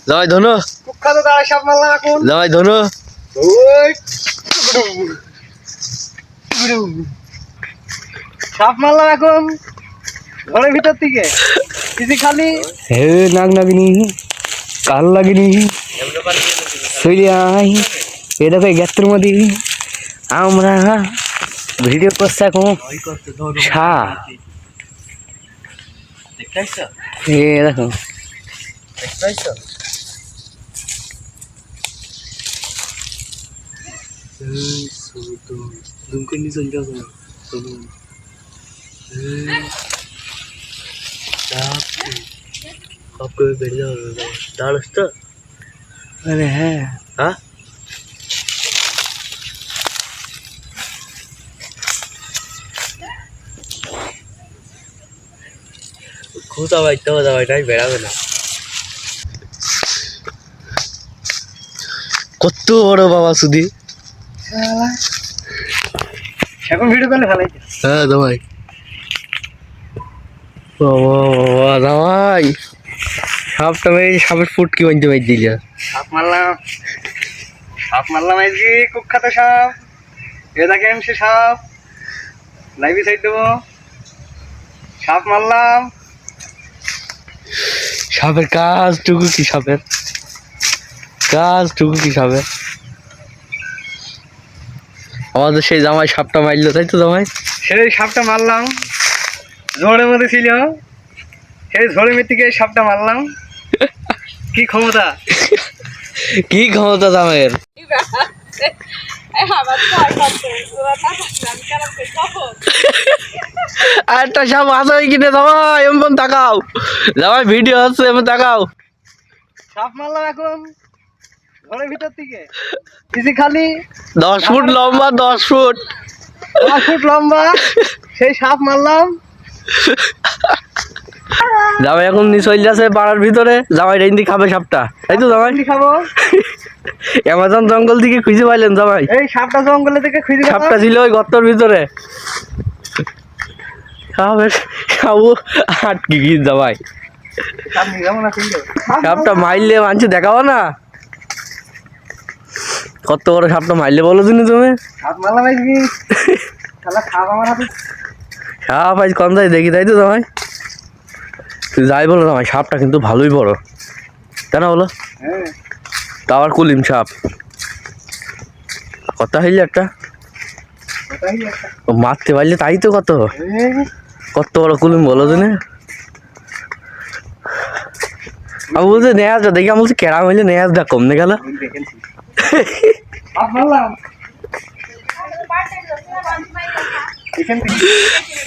জামাই ধনু জামাই ধনু সাপ মারলাম এখন ঘরের ভিতর থেকে কিছু খালি হে নাক নাগিনি কাল লাগিনি আই এ দেখো গ্যাসের মধ্যে আমরা ভিডিও করছে এখন এ দেখো अरे है हाँ খুদা ভাই তো ভাই নাই বেড়াবে না কত বড় বাবা সুদি এখন ভিডিও করলে ভালো হইছে হ্যাঁ জামাই বাবা জামাই সাপটা মেরে সাপের ফুট কি বানতে পাই দিল সাপ মারলাম আজকে কুখ্যাত সাপ এ দেখেন সে সাপ লাইভে সাইড দেবো সাপ মারলাম সাপের কাজটুকু কি সাপের আমাদের সেই জামাই সাপটা মারলো তাই তো জামাই সেই সাপটা মারলাম ঝড়ের মধ্যে ছিল সেই ঝড়ের মধ্যে থেকে সাপটা মারলাম কি ক্ষমতা জামাইয়ের একটা সাপ আছে কিনে জামাই এমন তাকাও জামাই ভিডিও হচ্ছে এমন তাকাও সাপ মারলাম এখন ঘরের ভিতর থেকে কিছু খালি 10 ফুট লম্বা 10 ফুট সেই সাপ মারলাম জামাই এখন চলে যাচ্ছে পাড়ার ভিতরে জামাই রেন্দি খাবে সাপটা তাই তো জামাই খাবো অ্যামাজন জঙ্গল থেকে খুঁজে পাইলেন জামাই এই সাপটা জঙ্গলে থেকে খুঁজে সাপটা ছিল ওই গর্তর ভিতরে খাবো আটকে গিয়ে জামাই সাপটা মারলে মানছি দেখাবো না কত বড় সাপটা মারলে বলো তুমি সাপ মারলাম আজকে খাপ আমার হাতে সাপ আজ কম যাই দেখি তাই তো জামাই তুই যাই বলো জামাই সাপটা কিন্তু ভালোই বড় কেন বলো হ্যাঁ তাওয়ার কুলিম সাপ কত হইলে একটা ও মারতে পারলে তাই তো কত বড় কুলিম বলো তুমি আমি বলছি নেয়াজ দেখি আমি বলছি কেরাম হইলে নেয়াজটা কমনে গেল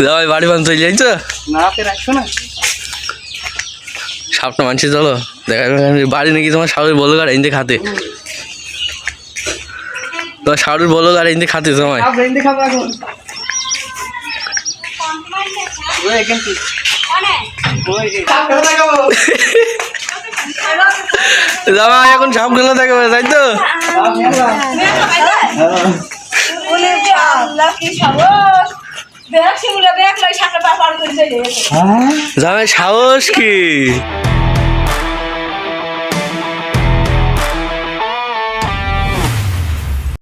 যাই বাড়ি বান চলে যাইছো সাপটা মানছি চলো দেখা বাড়ি নাকি তোমার সাউরের বলো গাড়ি এনে খাতে তোমার সাউরের বলো গাড়ি এনে খাতে তোমায় জামা এখন সাপ খেলা থাকবে তাই তো জামাই সাহস কি